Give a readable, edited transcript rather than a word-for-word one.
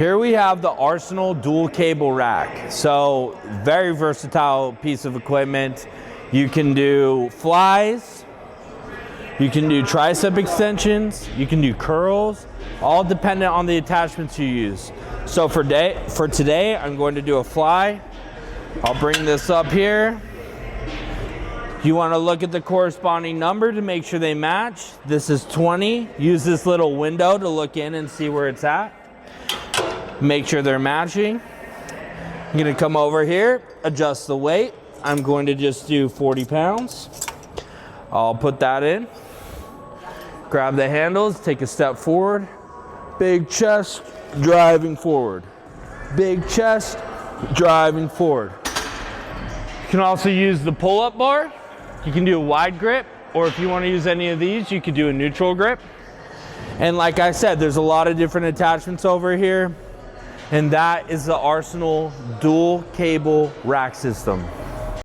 Here we have the Arsenal dual cable rack. So very versatile piece of equipment. You can do flies, you can do tricep extensions, you can do curls, all dependent on the attachments you use. So for today, I'm going to do a fly. I'll bring this up here. You want to look at the corresponding number to make sure they match. This is 20. Use this little window to look in and see where it's at. Make sure they're matching. I'm going to come over here, adjust the weight. I'm going to just do 40 pounds. I'll put that in. Grab the handles, take a step forward. Big chest, driving forward. Big chest, driving forward. You can also use the pull-up bar. You can do a wide grip, or if you want to use any of these, you could do a neutral grip. And like I said, there's a lot of different attachments over here. And that is the Arsenal dual cable rack system.